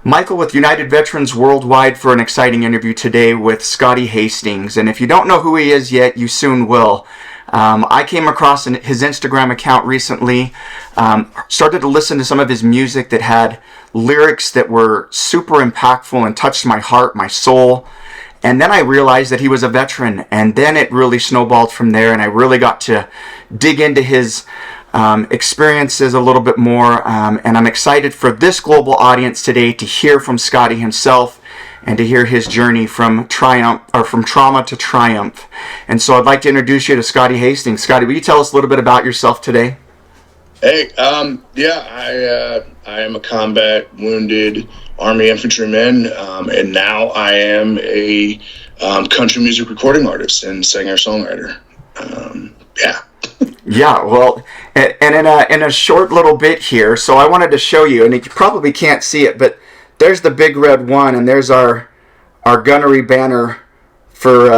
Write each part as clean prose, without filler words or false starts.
Michael with United Veterans Worldwide for an exciting interview today with Scotty Hastings. And if you don't know who he is yet, you soon will. I came across his Instagram account recently, started to listen to some of his music that had lyrics that were super impactful and touched my heart, my soul. And then I realized that he was a veteran, and then it really snowballed from there, and I really got to dig into his experiences a little bit more, and I'm excited for this global audience today to hear from Scotty himself and to hear his journey from triumph or from trauma to triumph. And so I'd like to introduce you to Scotty Hastings. Scotty, will you tell us a little bit about yourself today? Hey, I am a combat wounded Army infantryman, and now I am a country music recording artist and singer-songwriter. Yeah, well, and in a short little bit here, so I wanted to show you, and you probably can't see it, but there's the big red one, and there's our gunnery banner for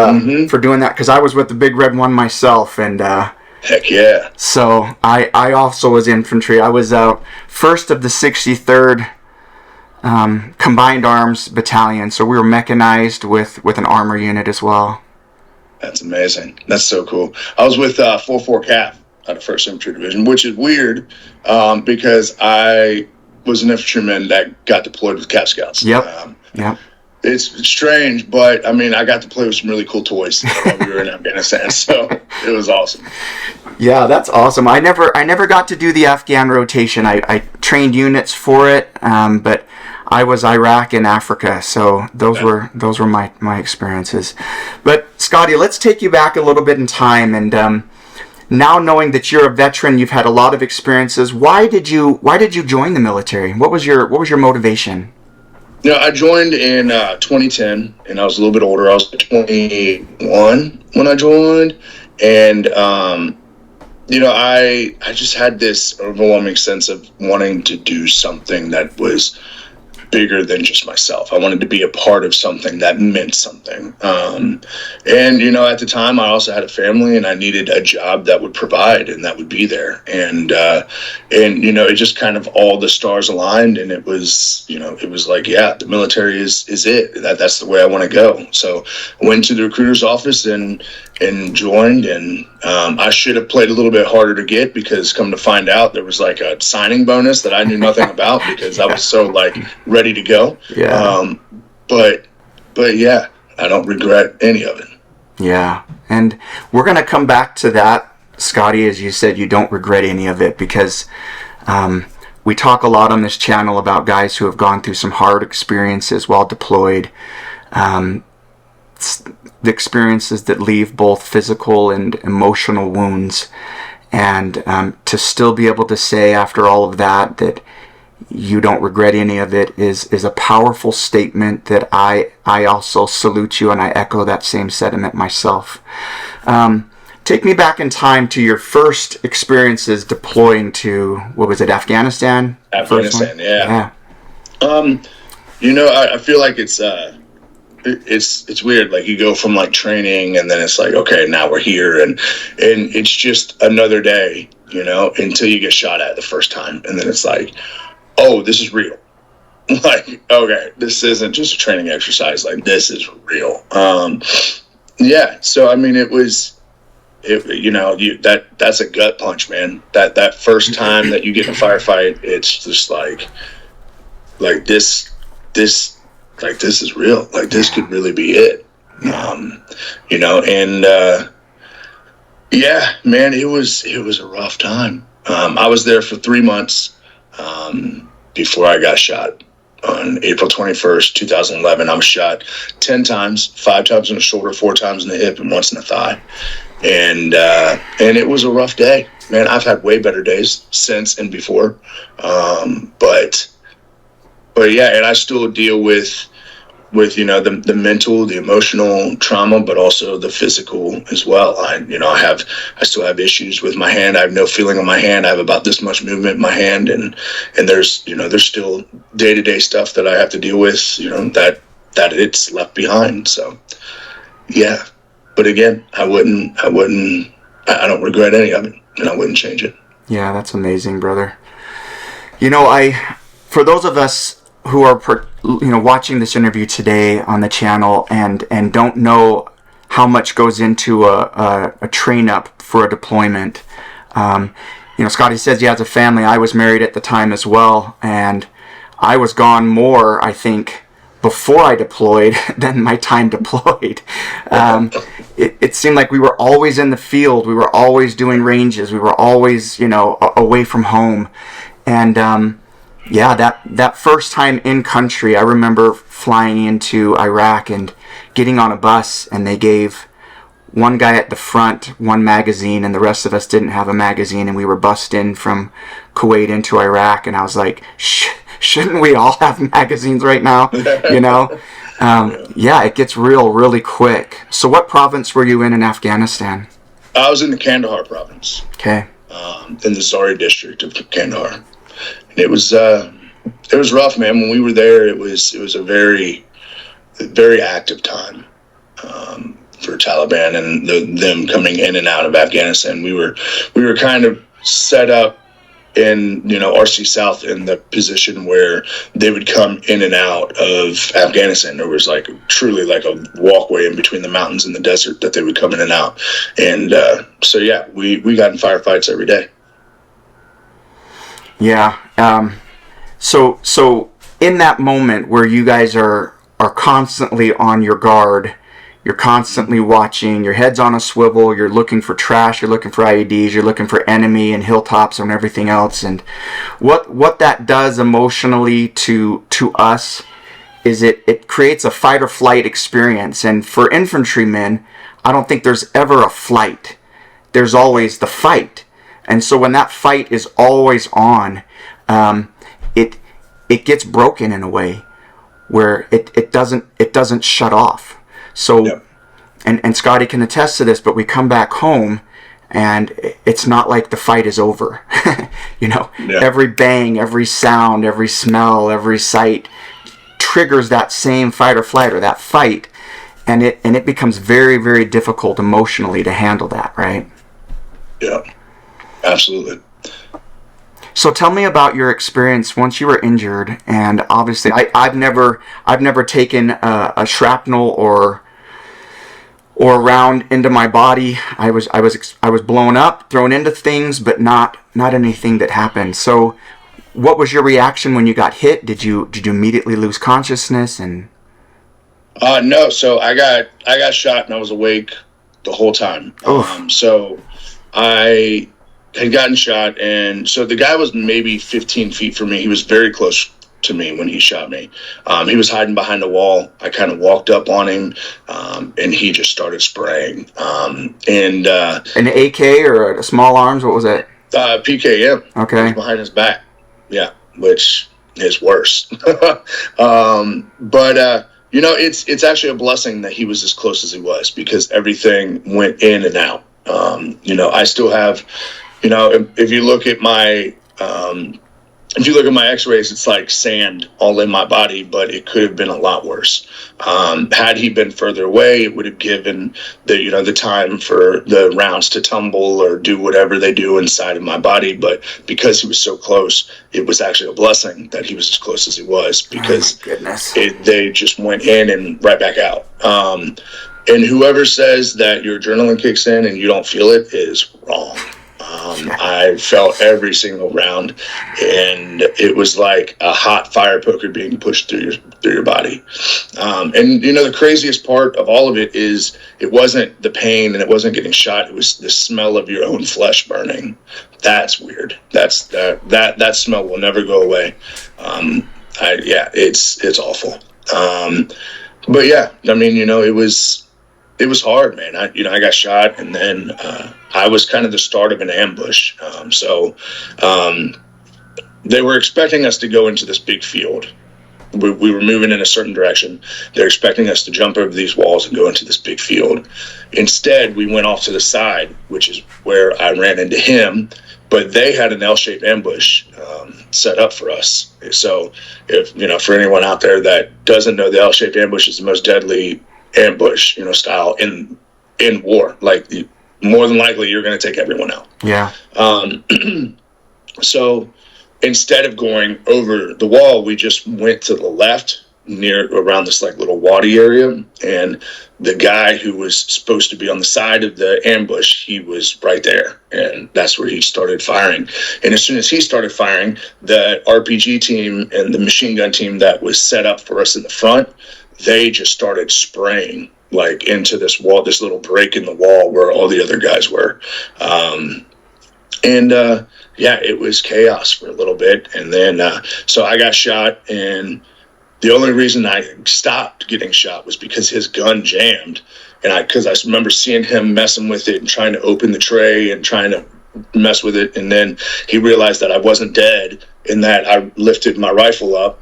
doing that, because I was with the big red one myself, and heck yeah. So I also was infantry. I was first of the 63rd Combined Arms Battalion, so we were mechanized with an armor unit as well. That's amazing. That's so cool. I was with 4-4 CAF out of 1st Infantry Division, which is weird because I was an infantryman that got deployed with CAF Scouts. Yep. It's strange, but I mean, I got to play with some really cool toys while we were in Afghanistan, so it was awesome. Yeah, that's awesome. I never got to do the Afghan rotation. I trained units for it, but I was Iraq and Africa, so those were my experiences. But Scotty, let's take you back a little bit in time, and now knowing that you're a veteran, you've had a lot of experiences. Why did you join the military? What was your motivation? I joined in 2010, and I was a little bit older. I was 21 when I joined, and I just had this overwhelming sense of wanting to do something that was bigger than just myself. I wanted to be a part of something that meant something. And at the time I also had a family, and I needed a job that would provide and that would be there. And it just kind of all the stars aligned, and it was like, yeah, the military is it. That's the way I want to go. So I went to the recruiter's office and joined, and I should have played a little bit harder to get, because come to find out there was like a signing bonus that I knew nothing about, because I was so like ready to go. Yeah. But yeah, I don't regret any of it. Yeah. And we're going to come back to that, Scotty, as you said, you don't regret any of it, because we talk a lot on this channel about guys who have gone through some hard experiences while deployed. The experiences that leave both physical and emotional wounds, and to still be able to say after all of that you don't regret any of it is a powerful statement that I also salute you, and I echo that same sentiment myself. Take me back in time to your first experiences deploying to, what was it, Afghanistan? Afghanistan, yeah. I feel like it's weird. Like, you go from like training, and then it's like, okay, now we're here, and it's just another day, until you get shot at the first time, and then it's like, oh, this is real. Like, okay, this isn't just a training exercise. Like, this is real. So I mean, that's a gut punch, man. That first time that you get in a firefight, it's just like this. Like, this is real. Like, this could really be it. Yeah, man, it was a rough time. I was there for 3 months before I got shot. On April 21st, 2011, I was shot 10 times, 5 times in the shoulder, 4 times in the hip, and once in the thigh. And it was a rough day, man. I've had way better days since and before. But yeah, and I still deal with the mental, the emotional trauma, but also the physical as well. I still have issues with my hand. I have no feeling on my hand. I have about this much movement in my hand, and there's still day-to-day stuff that I have to deal with, that it's left behind. So yeah, but again, I don't regret any of it, and I wouldn't change it. Yeah, that's amazing, brother. For those of us who are watching this interview today on the channel and don't know how much goes into a train up for a deployment. Scotty says he has a family. I was married at the time as well, and I was gone more, I think, before I deployed than my time deployed. It seemed like we were always in the field. We were always doing ranges. We were always, away from home. And that first time in country, I remember flying into Iraq and getting on a bus, and they gave one guy at the front one magazine, and the rest of us didn't have a magazine, and we were bussed in from Kuwait into Iraq, and I was like, shouldn't we all have magazines right now? It gets real really quick. So what province were you in Afghanistan? I was in the Kandahar province. Okay. In the Zari district of Kandahar. And it was rough, man. When we were there, it was a very, very active time for Taliban and them coming in and out of Afghanistan. We were kind of set up in RC South in the position where they would come in and out of Afghanistan. There was truly a walkway in between the mountains and the desert that they would come in and out. And we got in firefights every day. Yeah. So in that moment where you guys are constantly on your guard, you're constantly watching, your head's on a swivel, you're looking for trash, you're looking for IEDs, you're looking for enemy and hilltops and everything else. And what that does emotionally to us is it creates a fight or flight experience. And for infantrymen, I don't think there's ever a flight. There's always the fight. And so when that fight is always on, it gets broken in a way where it doesn't shut off. So, yep. and Scotty can attest to this, but we come back home and it's not like the fight is over. Yep. Every bang, every sound, every smell, every sight triggers that same fight or flight or that fight, and it becomes very, very difficult emotionally to handle that, right? Yeah, absolutely. So tell me about your experience once you were injured, and obviously I've never taken a shrapnel or round into my body. I was blown up, thrown into things, but not anything that happened. So what was your reaction when you got hit? Did you immediately lose consciousness? And no, so I got shot and I was awake the whole time. So I had gotten shot, and so the guy was maybe 15 feet from me. He was very close to me when he shot me. He was hiding behind a wall. I kind of walked up on him, and he just started spraying. An AK or a small arms? What was it? PKM. Okay. He was behind his back. Yeah, which is worse. But it's actually a blessing that he was as close as he was, because everything went in and out. I still have, if you look at my x-rays, it's like sand all in my body, but it could have been a lot worse. Had he been further away, it would have given the time for the rounds to tumble or do whatever they do inside of my body. But because he was so close, it was actually a blessing that he was as close as he was, because they just went in and right back out. And whoever says that your adrenaline kicks in and you don't feel it is wrong. I felt every single round, and it was like a hot fire poker being pushed through your body. And the craziest part of all of it is it wasn't the pain and it wasn't getting shot. It was the smell of your own flesh burning. That's weird. That smell will never go away. It's awful. But yeah, I mean, it was hard, man. I got shot, and then I was kind of the start of an ambush. They were expecting us to go into this big field. We were moving in a certain direction. They're expecting us to jump over these walls and go into this big field. Instead, we went off to the side, which is where I ran into him. But they had an L-shaped ambush set up for us. So, if for anyone out there that doesn't know, the L-shaped ambush is the most deadly ambush, style in war. Like, more than likely, you're going to take everyone out. Yeah. So instead of going over the wall, we just went to the left near around this like little wadi area, and the guy who was supposed to be on the side of the ambush, he was right there, and that's where he started firing. And as soon as he started firing, the RPG team and the machine gun team that was set up for us in the front, they just started spraying like into this wall, this little break in the wall where all the other guys were. Yeah, it was chaos for a little bit. And then, so I got shot, and the only reason I stopped getting shot was because his gun jammed. And because I remember seeing him messing with it and trying to open the tray and trying to mess with it. And then he realized that I wasn't dead, and that I lifted my rifle up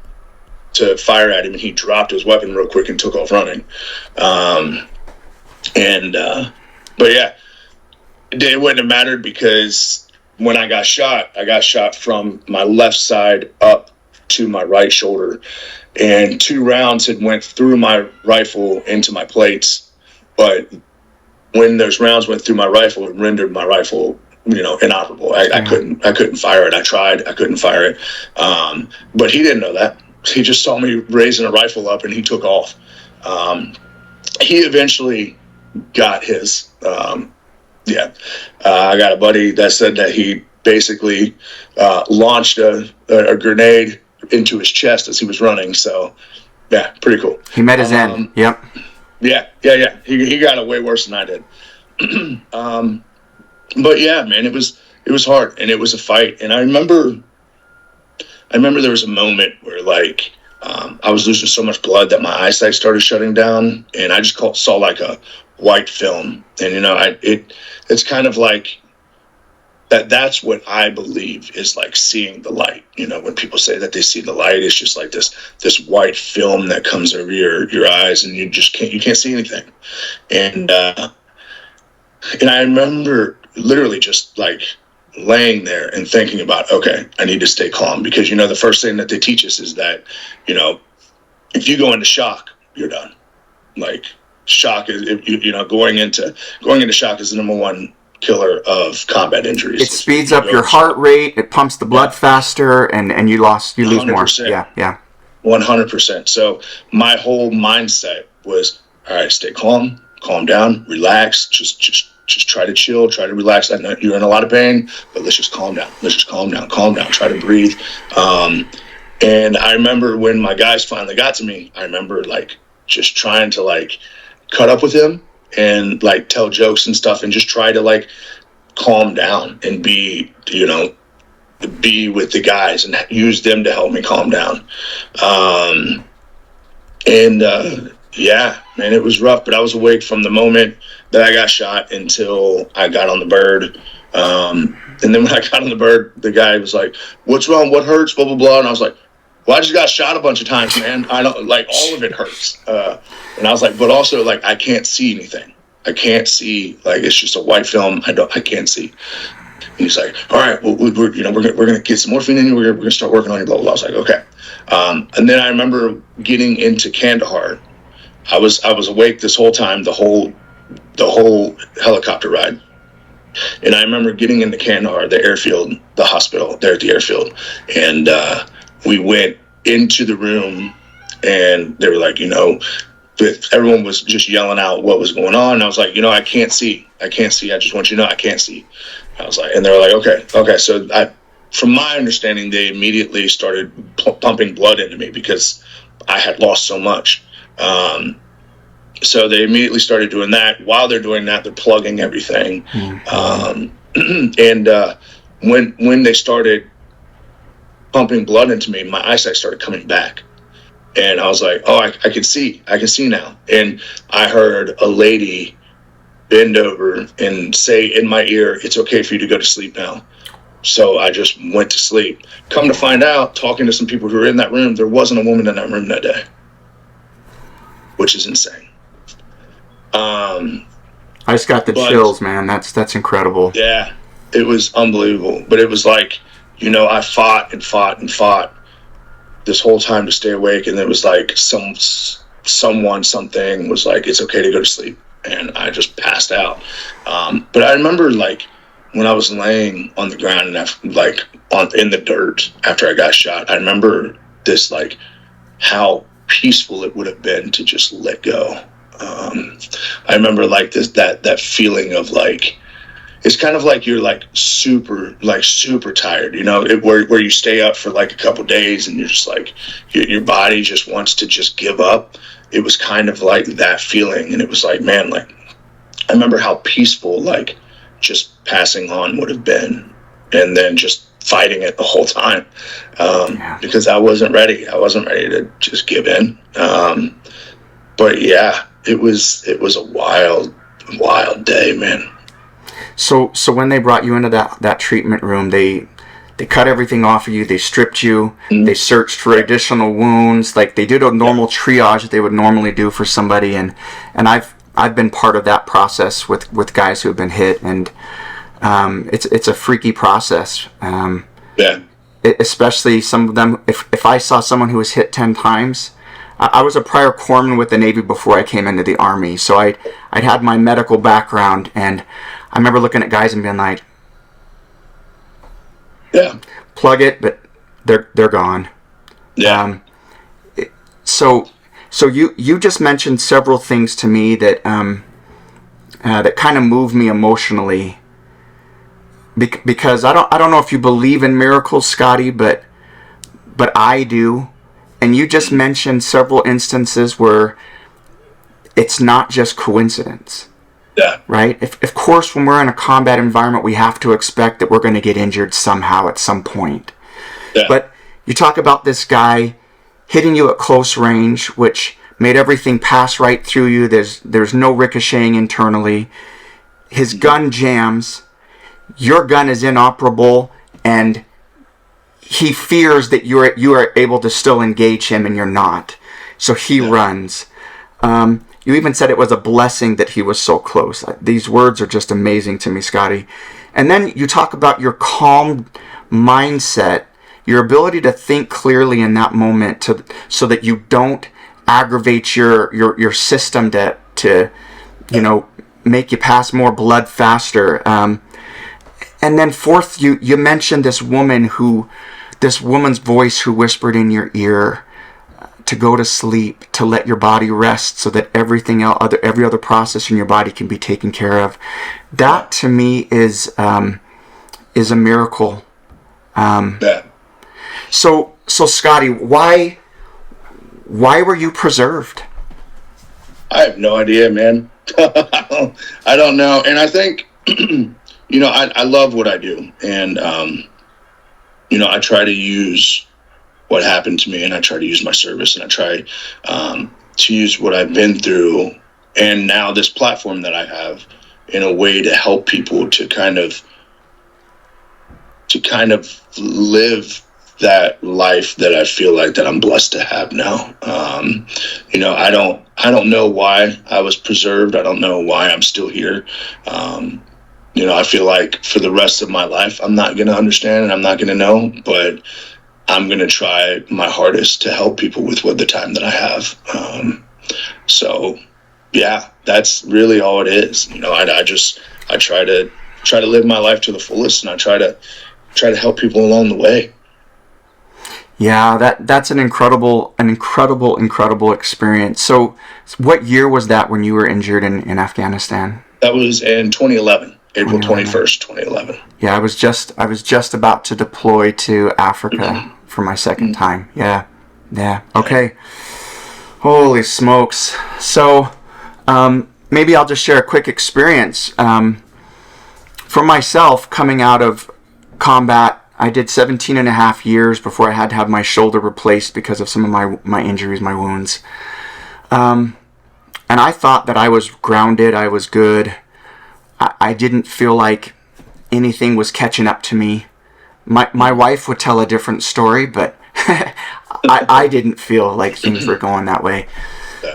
to fire at him, and he dropped his weapon real quick and took off running. But yeah, it wouldn't have mattered, because when I got shot from my left side up to my right shoulder, and 2 rounds had went through my rifle into my plates. But when those rounds went through my rifle, it rendered my rifle, inoperable. I couldn't fire it. I tried, I couldn't fire it. But he didn't know that. He just saw me raising a rifle up, and he took off. He eventually got his, I got a buddy that said that he basically launched a grenade into his chest as he was running. So yeah, pretty cool. He met his end. Yep. Yeah. He got it way worse than I did. But yeah, man, it was hard, and it was a fight. And I remember there was a moment where like I was losing so much blood that my eyesight started shutting down, and I just saw like a white film. And it's kind of like that's what I believe is like seeing the light. When people say that they see the light, it's just like this white film that comes over your eyes, and you can't see anything. And I remember literally just like laying there and thinking about, okay, I need to stay calm, because the first thing that they teach us is that if you go into shock, you're done. Like shock is going into shock is the number one killer of combat injuries. It speeds up your heart rate, it pumps the blood faster, and you lose 100%. More. Yeah 100%. So my whole mindset was, all right, stay calm down, relax, just try to chill, try to relax. I know you're in a lot of pain, but let's just calm down, try to breathe. And I remember when my guys finally got to me, I remember like just trying to like cut up with him and like tell jokes and stuff, and just try to like calm down and be with the guys and use them to help me calm down. Yeah, man, it was rough, but I was awake from the moment that I got shot until I got on the bird. And then when I got on the bird, the guy was like, "What's wrong? What hurts? Blah, blah, blah." And I was like, "Well, I just got shot a bunch of times, man. I don't like all of it hurts." And I was like, but also like, I can't see anything. I can't see, like, it's just a white film. I can't see. And he's like, "All right, well, we're going to get some morphine in you. We're going to start working on you, blah, blah, blah." I was like, okay. And then I remember getting into Kandahar. I was awake this whole time, the whole helicopter ride. And I remember getting into Kandahar, the airfield, the hospital there at the airfield. And we went into the room, and they were like, everyone was just yelling out what was going on. And I was like, I can't see. I just want you to know I can't see. I was like, and they were like, okay. So from my understanding, they immediately started pumping blood into me because I had lost so much. So they immediately started doing that. While they're doing that, they're plugging everything. And when they started pumping blood into me, my eyesight started coming back. And I was like, oh, I can see now. And I heard a lady bend over and say in my ear, "It's okay for you to go to sleep now." So I just went to sleep. Come to find out, talking to some people who were in that room, there wasn't a woman in that room that day, which is insane. I just got the chills, man. That's incredible. Yeah, it was unbelievable. But it was like, I fought this whole time to stay awake, and it was like something was like, "It's okay to go to sleep," and I just passed out. But I remember like when I was laying on the ground and in the dirt after I got shot, I remember this, like, how peaceful it would have been to just let go. I remember like that feeling of like, it's kind of like you're like super tired, where you stay up for like a couple days and you're just like, your body just wants to just give up. It was kind of like that feeling. And it was like, man, like, I remember how peaceful, like, just passing on would have been, and then just fighting it the whole time, because I wasn't ready. I wasn't ready to just give in. But yeah, it was a wild day, man. So when they brought you into that treatment room, they cut everything off of you. They stripped you. Mm-hmm. They searched for additional wounds. Like, they did a normal triage that they would normally do for somebody. And I've been part of that process with guys who have been hit, and it's a freaky process. Especially some of them. If I saw someone who was hit 10 times, I was a prior corpsman with the Navy before I came into the Army, so I'd had my medical background, and I remember looking at guys and being like, plug it, but they're gone. So you just mentioned several things to me that that kind of moved me emotionally, because I don't know if you believe in miracles, Scotty, but I do. And you just mentioned several instances where it's not just coincidence. Yeah. Right? Of course, when we're in a combat environment, we have to expect that we're going to get injured somehow at some point. Yeah. But you talk about this guy hitting you at close range, which made everything pass right through you. There's no ricocheting internally. His gun jams. Your gun is inoperable, and he fears that you are able to still engage him, and you're not. So he runs. You even said it was a blessing that he was so close. These words are just amazing to me, Scotty. And then you talk about your calm mindset, your ability to think clearly in that moment, so that you don't aggravate your system to make you pass more blood faster. And then fourth, you mentioned this woman's voice who whispered in your ear to go to sleep, to let your body rest, so that every other process in your body can be taken care of. That to me is a miracle. So Scotty, why were you preserved? I have no idea, man. I don't know. And I think, I love what I do. And, I try to use what happened to me, and I try to use my service, and I try to use what I've been through, and now this platform that I have, in a way to help people to kind of live that life that I feel like that I'm blessed to have now. I don't know why I was preserved. I don't know why I'm still here. I feel like for the rest of my life, I'm not going to understand, and I'm not going to know, but I'm going to try my hardest to help people with the time that I have. So yeah, that's really all it is. I try to live my life to the fullest, and I try to help people along the way. Yeah, that's an incredible experience. So what year was that when you were injured in Afghanistan? That was in 2011. April 21st, 2011. Yeah, I was just about to deploy to Africa for my second time. Yeah. Okay. Holy smokes. So, maybe I'll just share a quick experience. For myself, coming out of combat, I did 17 and a half years before I had to have my shoulder replaced because of some of my injuries, my wounds. And I thought that I was grounded, I was good. I didn't feel like anything was catching up to me. My wife would tell a different story, but I didn't feel like things were going that way.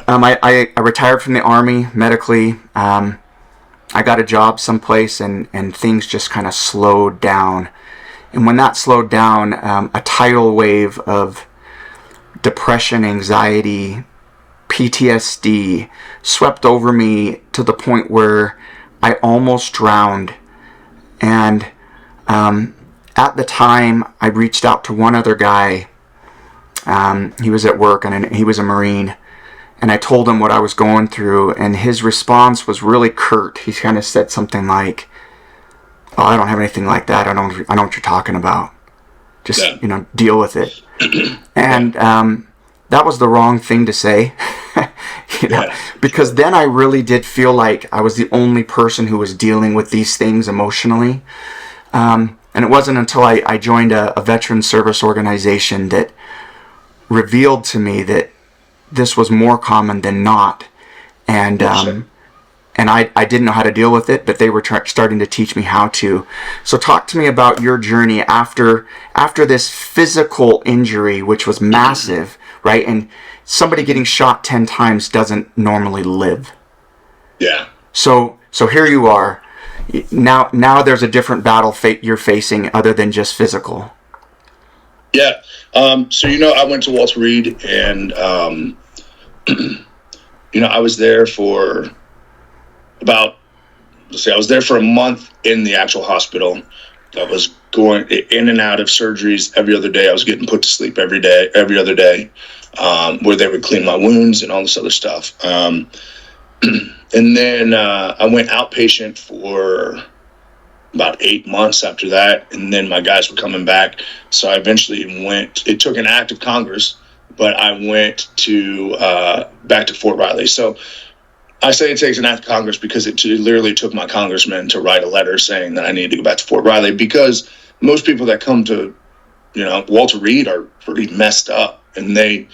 I retired from the Army medically. I got a job someplace, and things just kind of slowed down. And when that slowed down, a tidal wave of depression, anxiety, PTSD swept over me to the point where I almost drowned. And at the time, I reached out to one other guy. He was at work, and he was a Marine. And I told him what I was going through, and his response was really curt. He kind of said something like, "Oh, I don't have anything like that. I know what you're talking about. Just, deal with it." And that was the wrong thing to say, because then I really did feel like I was the only person who was dealing with these things emotionally. And it wasn't until I joined a veteran service organization that revealed to me that this was more common than not. And and I didn't know how to deal with it, but they were starting to teach me how to. So talk to me about your journey after this physical injury, which was massive, right? And somebody getting shot 10 times doesn't normally live. Yeah. So here you are. Now there's a different battle you're facing other than just physical. Yeah. So, I went to Walter Reed, and, I was there for I was there for a month in the actual hospital. I was going in and out of surgeries every other day. I was getting put to sleep every other day, where they would clean my wounds and all this other stuff. And then I went outpatient for about 8 months after that, and then my guys were coming back. So I eventually went. It took an act of Congress, but I went to back to Fort Riley. So I say it takes an act of Congress because it literally took my congressman to write a letter saying that I need to go back to Fort Riley, because most people that come to, Walter Reed are pretty messed up, and they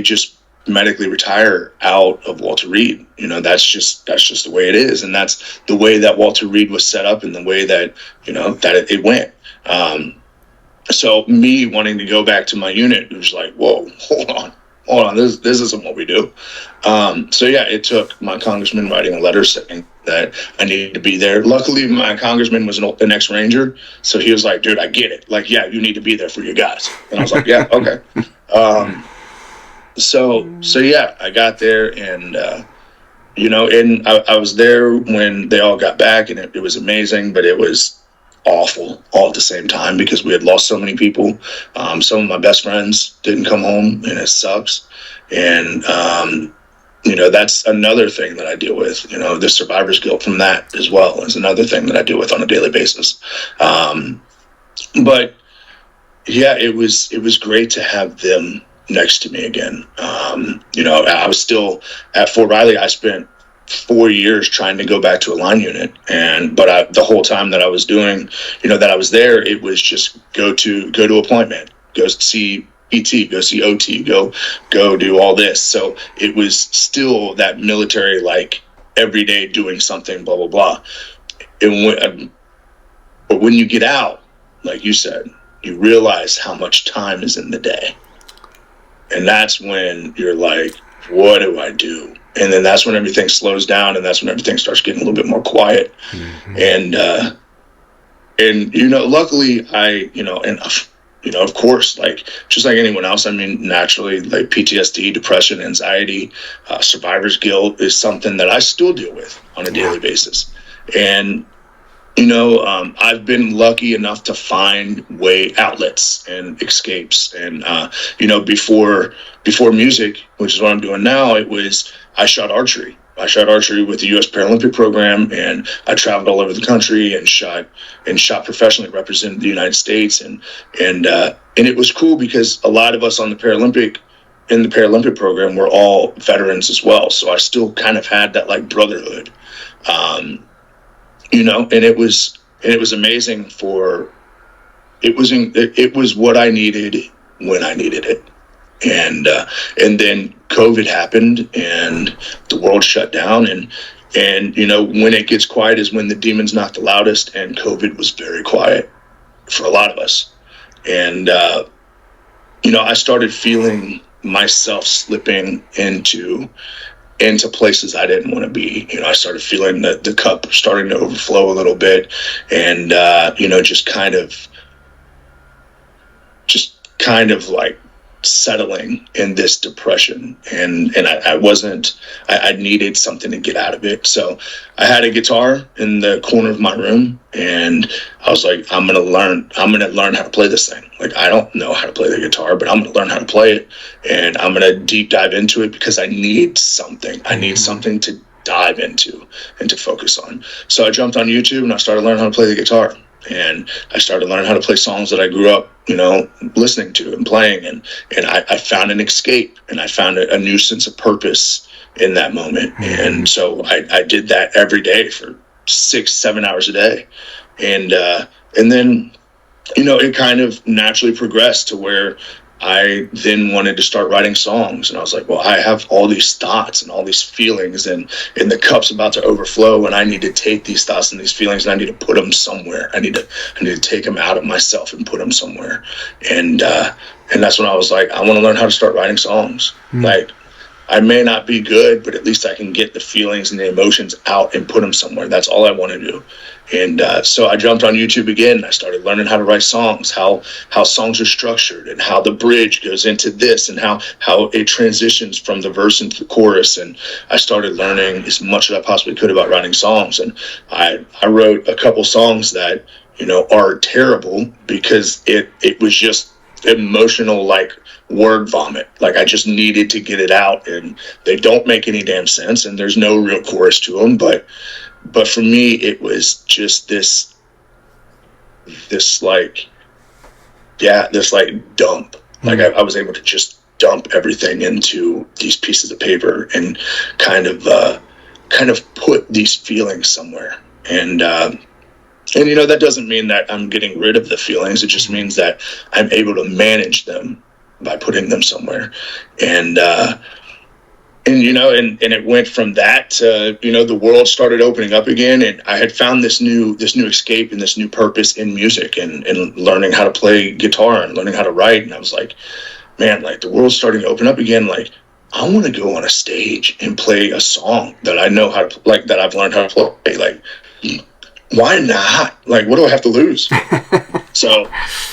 just medically retire out of Walter Reed. That's just the way it is, and that's the way that Walter Reed was set up, and the way that that it went. So me wanting to go back to my unit, it was like, whoa, hold on, this isn't what we do. So yeah, it took my congressman writing a letter saying that I needed to be there. Luckily, my congressman was an ex-Ranger, so he was like, dude, I get it. Like, yeah, you need to be there for your guys. And I was like, yeah, okay. So yeah, I got there, and and I was there when they all got back, and it was amazing, but it was awful all at the same time because we had lost so many people. Some of my best friends didn't come home, and it sucks. And that's another thing that I deal with. The survivor's guilt from that as well is another thing that I deal with on a daily basis. But yeah, it was great to have them next to me again. I was still at Fort Riley. I spent 4 years trying to go back to a line unit, but the whole time that I was doing, that I was there, it was just go to appointment, go see PT, go see OT, go do all this. So it was still that military, like every day doing something, blah blah blah. But when you get out, like you said, you realize how much time is in the day. And that's when you're like, what do I do? And then that's when everything slows down, and that's when everything starts getting a little bit more quiet. Mm-hmm. And luckily of course, like just like anyone else, I mean, naturally, like PTSD, depression, anxiety, survivor's guilt is something that I still deal with on a daily basis. And I've been lucky enough to find outlets and escapes. And, before music, which is what I'm doing now, I shot archery. I shot archery with the U.S. Paralympic program, and I traveled all over the country and shot professionally, represented the United States. And it was cool because a lot of us in the Paralympic program were all veterans as well. So I still kind of had that like brotherhood. And it was amazing it was what I needed when I needed it. And then COVID happened, and the world shut down, and when it gets quiet is when the demons knock the loudest, and COVID was very quiet for a lot of us. And I started feeling myself slipping into places I didn't want to be. I started feeling the cup starting to overflow a little bit, and just kind of like settling in this depression, and I needed something to get out of it. So I had a guitar in the corner of my room, and I was like, I'm gonna learn how to play this thing. Like, I don't know how to play the guitar, but I'm gonna learn how to play it, and I'm gonna deep dive into it because I need something. I need something to dive into and to focus on. So I jumped on YouTube and I started learning how to play the guitar. And I started learning how to play songs that I grew up, listening to and playing. And I found an escape, and I found a new sense of purpose in that moment. And so I did that every day for 6-7 hours a day. And then, it kind of naturally progressed to where I then wanted to start writing songs. And I was like, well, I have all these thoughts and all these feelings, and the cup's about to overflow, and I need to take these thoughts and these feelings, and I need to put them somewhere. I need to take them out of myself and put them somewhere. And that's when I was like, I want to learn how to start writing songs. Like, I may not be good, but at least I can get the feelings and the emotions out and put them somewhere. That's all I want to do. And so I jumped on YouTube again. I started learning how to write songs, how songs are structured, and how the bridge goes into this, and how it transitions from the verse into the chorus. And I started learning as much as I possibly could about writing songs. And I wrote a couple songs that, are terrible because it was just emotional, like word vomit. Like, I just needed to get it out, and they don't make any damn sense, and there's no real chorus to them. But for me, it was just this dump. Like, I was able to just dump everything into these pieces of paper and kind of put these feelings somewhere. And that doesn't mean that I'm getting rid of the feelings. It just means that I'm able to manage them by putting them somewhere. And it went from that to, the world started opening up again, and I had found this new escape and this new purpose in music, and learning how to play guitar and learning how to write. And I was like, man, like, the world's starting to open up again. Like, I want to go on a stage and play a song that I know how to, like, that I've learned how to play. Like, why not? Like, what do I have to lose? So,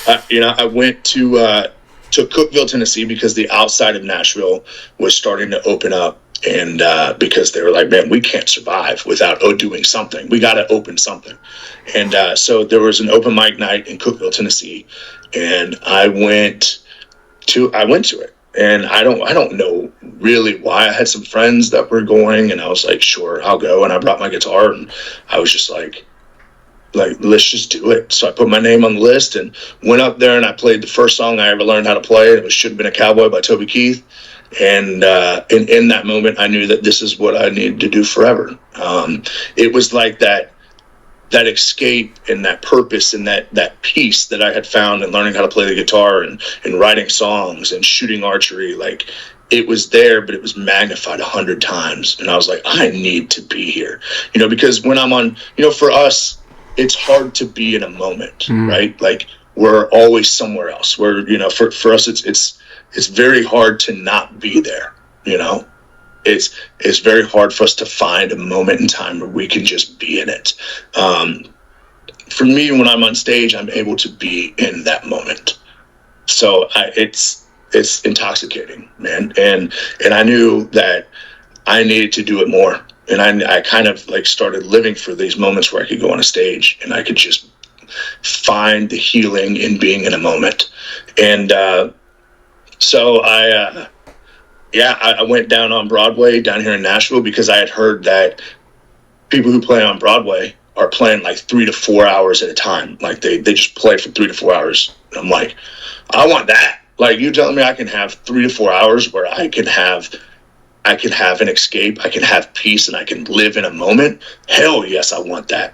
I went to Cookeville, Tennessee, because the outside of Nashville was starting to open up, and because they were like, man, we can't survive without doing something. We got to open something. And so there was an open mic night in Cookeville, Tennessee, and I went to it. And I don't know really why. I had some friends that were going, and I was like, sure, I'll go. And I brought my guitar, and I was just like, let's just do it. So I put my name on the list and went up there, and I played the first song I ever learned how to play. It was Should Have Been a Cowboy by Toby Keith. And in that moment, I knew that this is what I needed to do forever. It was like that escape and that purpose and that peace that I had found in learning how to play the guitar and writing songs and shooting archery. Like, it was there, but it was magnified 100 times. And I was like, I need to be here, because when I'm on, for us, it's hard to be in a moment, right? Like, we're always somewhere else. We're, for us, it's very hard to not be there. It's very hard for us to find a moment in time where we can just be in it. For me, when I'm on stage, I'm able to be in that moment. So it's intoxicating, man. And I knew that I needed to do it more. And I kind of like started living for these moments where I could go on a stage and I could just find the healing in being in a moment. And so I went down on Broadway down here in Nashville, because I had heard that people who play on Broadway are playing like 3 to 4 hours at a time. Like, they just play for 3 to 4 hours. And I'm like, I want that. Like, you telling me I can have 3 to 4 hours where I can have an escape, I can have peace, and I can live in a moment? Hell yes, I want that.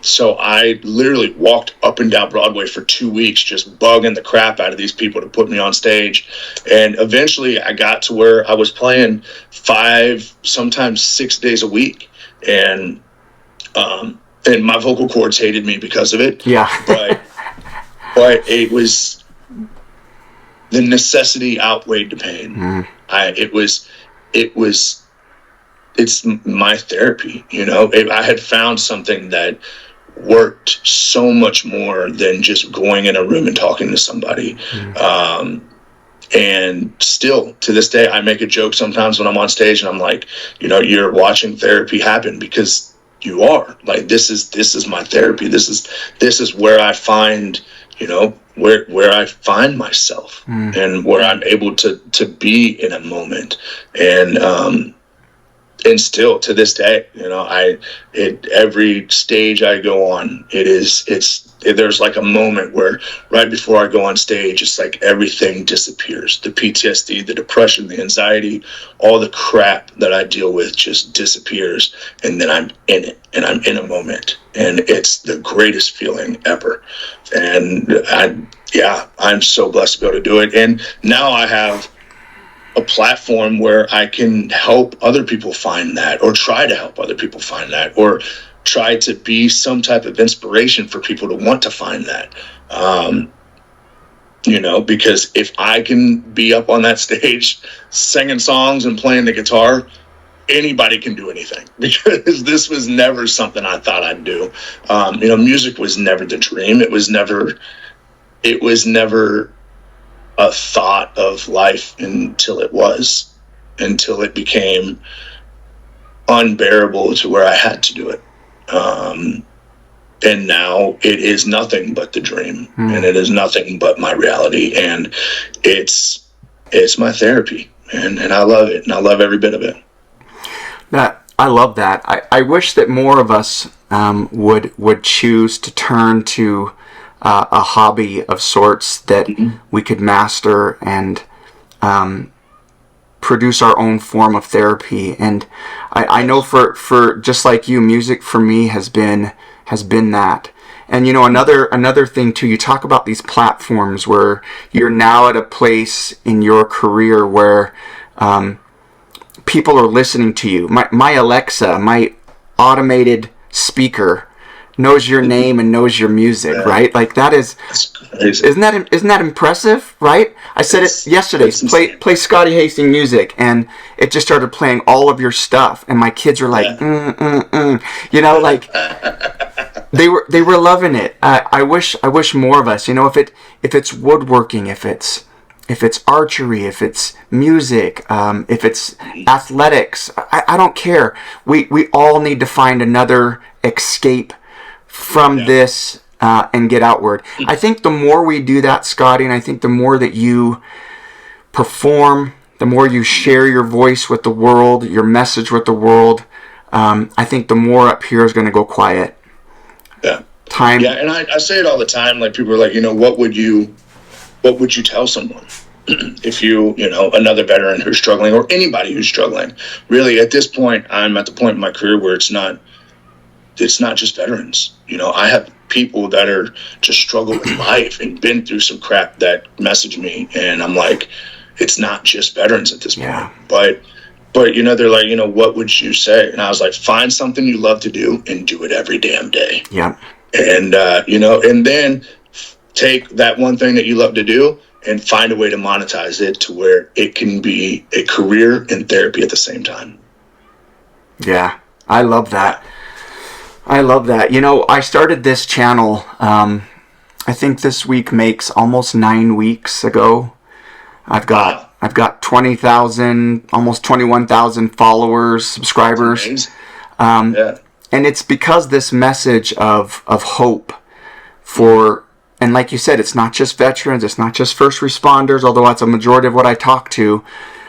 So I literally walked up and down Broadway for 2 weeks, just bugging the crap out of these people to put me on stage. And eventually I got to where I was playing 5, sometimes 6 days a week. And my vocal cords hated me because of it. Yeah. but it was, the necessity outweighed the pain. It's my therapy, I had found something that worked so much more than just going in a room and talking to somebody. And still to this day, I make a joke sometimes when I'm on stage and I'm like, you're watching therapy happen, because you are. Like, this is my therapy. This is where I find, where I find myself, and where I'm able to be in a moment. And still to this day, every stage I go on, there's like a moment where right before I go on stage, it's like everything disappears. The PTSD, the depression, the anxiety, all the crap that I deal with just disappears. And then I'm in it, and I'm in a moment, and it's the greatest feeling ever. And I'm so blessed to be able to do it. And now I have a platform where I can help other people find that, or try to help other people find that, or try to be some type of inspiration for people to want to find that. Because if I can be up on that stage singing songs and playing the guitar, anybody can do anything, because this was never something I thought I'd do. Music was never the dream. It was never a thought of life until it became unbearable to where I had to do it. And now it is nothing but the dream, and it is nothing but my reality, and it's my therapy, and I love it, and I love every bit of it. I love that. I wish that more of us would choose to turn to a hobby of sorts that we could master and produce our own form of therapy. And I know for just like you, music for me has been that. And another thing too, you talk about these platforms where you're now at a place in your career where people are listening to you. My Alexa, my automated speaker, knows your name and knows your music, right? Like that is, isn't that impressive, right? I said it yesterday. Play Scotty Hastings music, and it just started playing all of your stuff, and my kids were like, like they were loving it. I wish more of us, if it's woodworking, if it's archery, if it's music, if it's athletics, I don't care. We all need to find another escape from this and get outward. I think the more we do that, Scotty, and I think the more that you perform, the more you share your voice with the world, your message with the world, I think the more up here is going to go quiet. Yeah. Time. Yeah, and I say it all the time. Like, people are like, what would you tell someone if another veteran who's struggling, or anybody who's struggling? Really, at this point, I'm at the point in my career where it's not just veterans. I have people that are just struggle with life and been through some crap that message me, and I'm like, it's not just veterans at this point. But they're like, what would you say? And I was like, find something you love to do and do it every damn day. Yeah. And and then take that one thing that you love to do and find a way to monetize it to where it can be a career and therapy at the same time. Yeah, I love that. I started this channel, I think this week makes almost 9 weeks ago. I've got 20,000, almost 21,000 followers, subscribers. And it's because this message of hope for, and like you said, it's not just veterans, it's not just first responders, although that's a majority of what I talk to.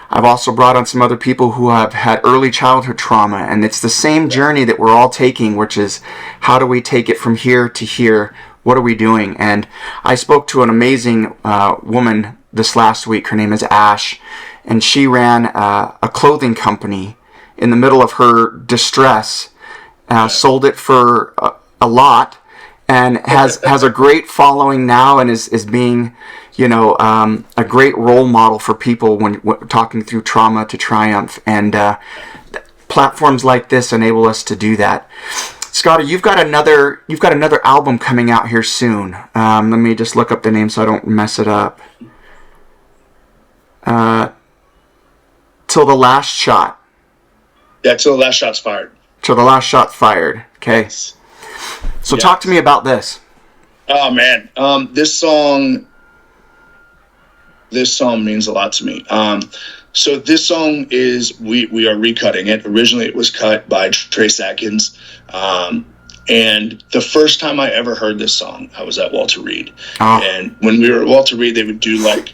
I've also brought on some other people who have had early childhood trauma, and it's the same journey that we're all taking, which is, how do we take it from here to here? What are we doing? And I spoke to an amazing woman this last week. Her name is Ash, and she ran a clothing company in the middle of her distress, sold it for a lot, and has a great following now, and is being a great role model for people when talking through trauma to triumph. And platforms like this enable us to do that. Scotty, you've got another album coming out here soon. Let me just look up the name so I don't mess it up. Till the Last Shot. Yeah, Till the Last Shot's Fired. Till the Last Shot's Fired. Okay. So talk to me about this. Oh man, this song this song means a lot to me. So this song is, we are recutting it. Originally it was cut by Trace Atkins. And the first time I ever heard this song, I was at Walter Reed. Oh. And when we were at Walter Reed, they would do like,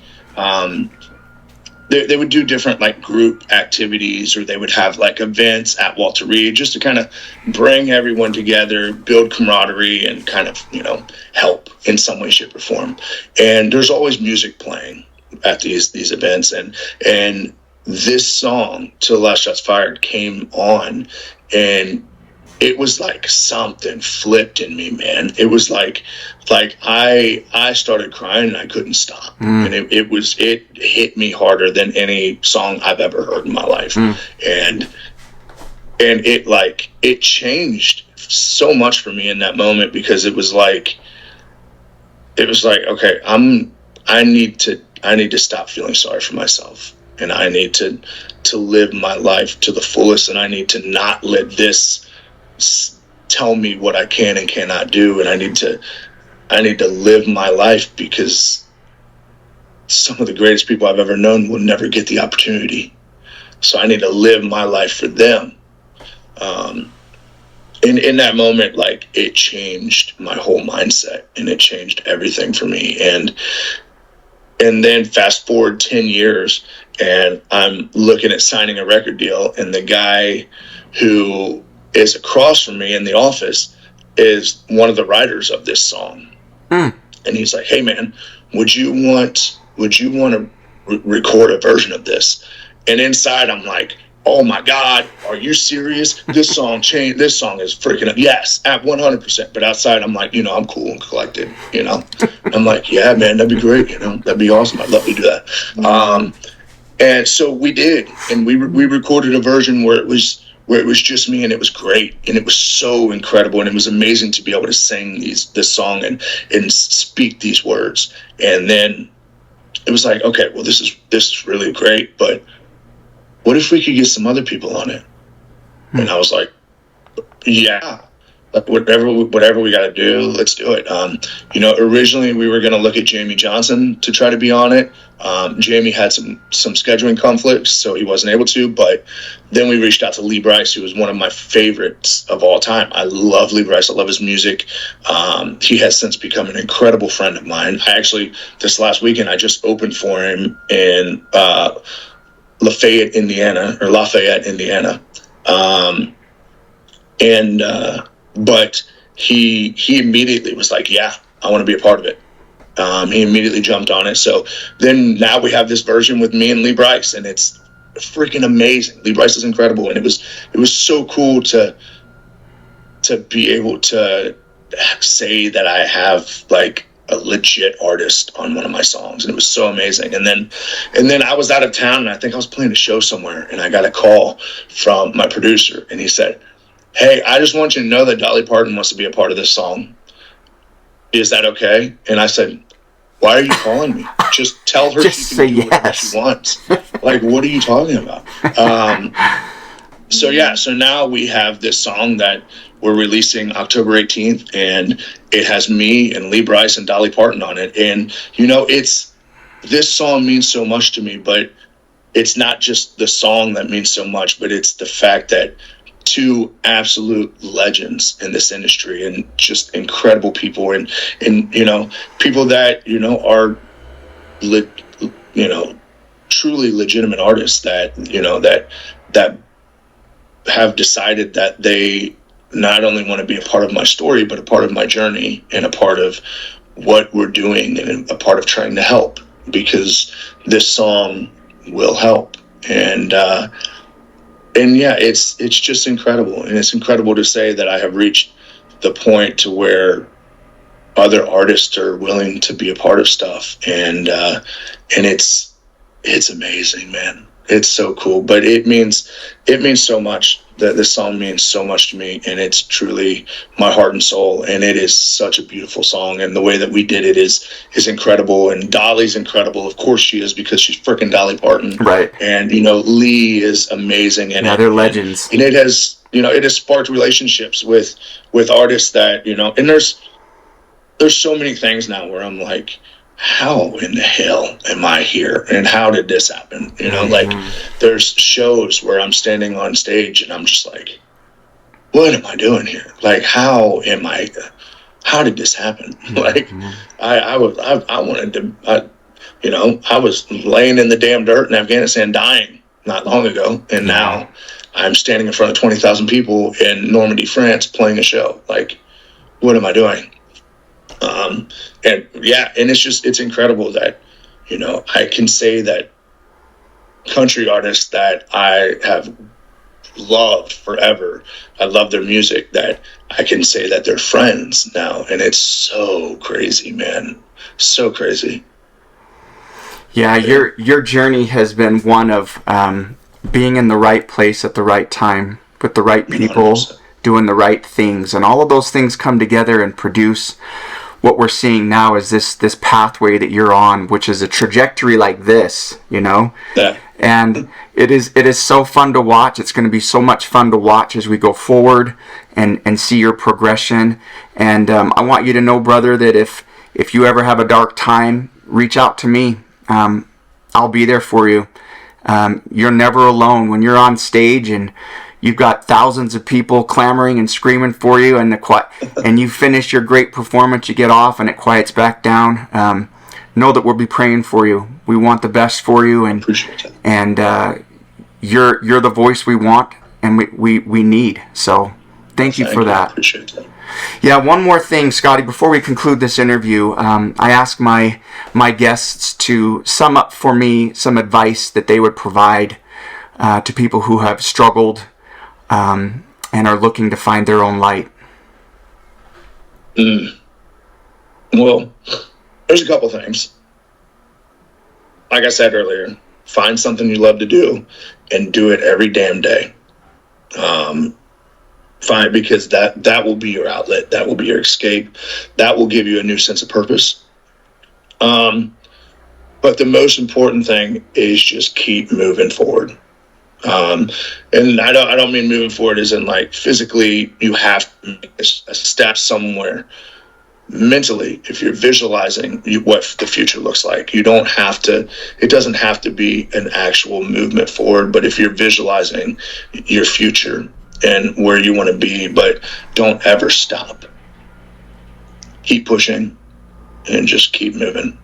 they would do different like group activities, or they would have like events at Walter Reed just to kind of bring everyone together, build camaraderie, and kind of, you know, help in some way, shape, or form. And there's always music playing at these events, and this song, Till the Last Shots Fired, came on, and it was like something flipped in me, man. It was like I started crying and I couldn't stop. And it hit me harder than any song I've ever heard in my life. And it changed so much for me in that moment, because it was like, okay, I need to stop feeling sorry for myself, and I need to live my life to the fullest, and I need to not let this tell me what I can and cannot do. And I need to live my life, because some of the greatest people I've ever known will never get the opportunity. So I need to live my life for them. In that moment, like, it changed my whole mindset, and it changed everything for me. And then fast forward 10 years, and I'm looking at signing a record deal, and the guy who is across from me in the office is one of the writers of this song. And he's like, "Hey man, would you want to record a version of this?" And inside I'm like, "Oh my God, are you serious? This song changed. This song is freaking, yes, at 100%. But outside I'm like, you know, I'm cool and collected, you know. I'm like, yeah, man, that'd be great. You know, that'd be awesome. I'd love to do that. And so we did, and we recorded a version where it was just me, and it was great, and it was so incredible, and it was amazing to be able to sing this song and speak these words. And then it was like, okay, well, this is really great, but what if we could get some other people on it? And I was like, yeah, like whatever we got to do, let's do it. You know, originally we were going to look at Jamie Johnson to try to be on it. Jamie had some scheduling conflicts, so he wasn't able to. But then we reached out to Lee Brice, who is one of my favorites of all time. I love Lee Brice. I love his music. He has since become an incredible friend of mine. I actually, this last weekend, I just opened for him in Lafayette, Indiana. But he immediately was like, yeah, I want to be a part of it. He immediately jumped on it. So then now we have this version with me and Lee Brice, and it's freaking amazing. Lee Brice is incredible, and it was so cool to be able to say that I have like a legit artist on one of my songs, and it was so amazing. And then I was out of town, and I think I was playing a show somewhere, and I got a call from my producer, and he said, "Hey, I just want you to know that Dolly Parton wants to be a part of this song. Is that okay?" And I said, "Why are you calling me? Just tell her she can do whatever she wants." Like, what are you talking about? So now we have this song that we're releasing October 18th, and it has me and Lee Brice and Dolly Parton on it. And, you know, this song means so much to me, but it's not just the song that means so much, but it's the fact that two absolute legends in this industry, and just incredible people, and you know, people that, you know, are truly legitimate artists that, you know, that have decided that they not only want to be a part of my story, but a part of my journey, and a part of what we're doing, and a part of trying to help, because this song will help. And yeah, it's just incredible. And it's incredible to say that I have reached the point to where other artists are willing to be a part of stuff. And it's amazing, man. It's so cool, but it means so much. That this song means so much to me, and it's truly my heart and soul. And it is such a beautiful song, and the way that we did it is incredible. And Dolly's incredible, of course she is, because she's freaking Dolly Parton, right? And, you know, Lee is amazing, and they're legends. And it has sparked relationships with artists that, you know. And there's so many things now where I'm like, how in the hell am I here? And how did this happen? You know, like there's shows where I'm standing on stage and I'm just like, what am I doing here? Like, how did this happen? Like, I wanted to, I was laying in the damn dirt in Afghanistan dying not long ago. And now I'm standing in front of 20,000 people in Normandy, France, playing a show. Like, what am I doing? And it's incredible that, I can say that country artists that I have loved forever, I love their music, that I can say that they're friends now. And it's so crazy, man. So crazy. Yeah, your journey has been one of being in the right place at the right time with the right people, 100%. doing the right things, and all of those things come together and produce what we're seeing now is this pathway that you're on, which is a trajectory like this, Yeah. And it is so fun to watch. It's going to be so much fun to watch as we go forward and see your progression. And I want you to know, brother, that if you ever have a dark time, reach out to me. I'll be there for you. You're never alone when you're on stage and you've got thousands of people clamoring and screaming for you, and you finish your great performance, you get off, and it quiets back down. Know that we'll be praying for you. We want the best for you, and Appreciate that. and you're the voice we want and we need. So thank you for that. Appreciate that. Yeah, one more thing, Scotty, before we conclude this interview, I ask my guests to sum up for me some advice that they would provide to people who have struggled and are looking to find their own light. Well, there's a couple things. Like I said earlier, find something you love to do and do it every damn day. Because that will be your outlet. That will be your escape. That will give you a new sense of purpose. But the most important thing is just keep moving forward. And I don't mean moving forward as in like physically you have to make a step somewhere. Mentally, if you're visualizing what the future looks like, it doesn't have to be an actual movement forward, but if you're visualizing your future and where you want to be, but don't ever stop. Keep pushing and just keep moving.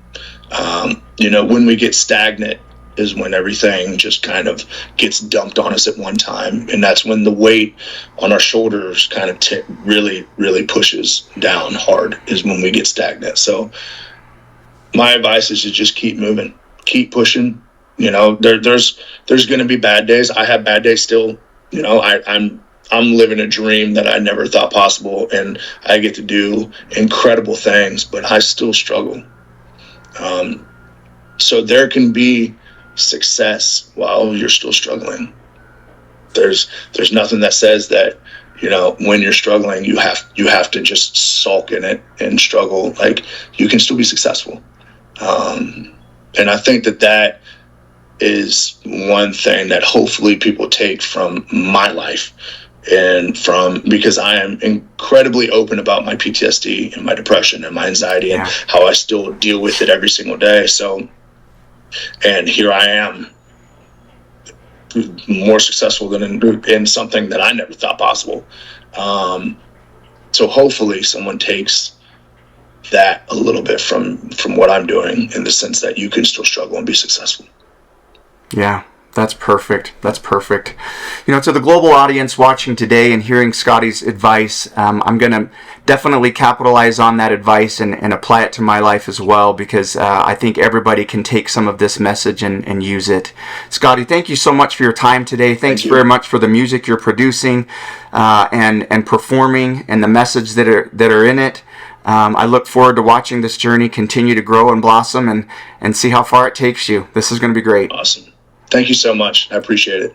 When we get stagnant is when everything just kind of gets dumped on us at one time. And that's when the weight on our shoulders kind of really, really pushes down hard, is when we get stagnant. So my advice is to just keep moving, keep pushing. There's going to be bad days. I have bad days still. I'm living a dream that I never thought possible, and I get to do incredible things, but I still struggle. So there can be success while you're still struggling. There's nothing that says that, when you're struggling, you have to just sulk in it and struggle. Like, you can still be successful. And I think that is one thing that hopefully people take from my life, and because I am incredibly open about my PTSD and my depression and my anxiety and how I still deal with it every single day. So, and here I am, more successful than in something that I never thought possible. So hopefully someone takes that a little bit from what I'm doing, in the sense that you can still struggle and be successful. Yeah, that's perfect. That's perfect. To the global audience watching today and hearing Scotty's advice, I'm going to definitely capitalize on that advice and apply it to my life as well, because I think everybody can take some of this message and use it. Scotty, thank you so much for your time today. Thanks very much for the music you're producing and performing, and the message that are in it. I look forward to watching this journey continue to grow and blossom and see how far it takes you. This is going to be great. Awesome. Thank you so much. I appreciate it.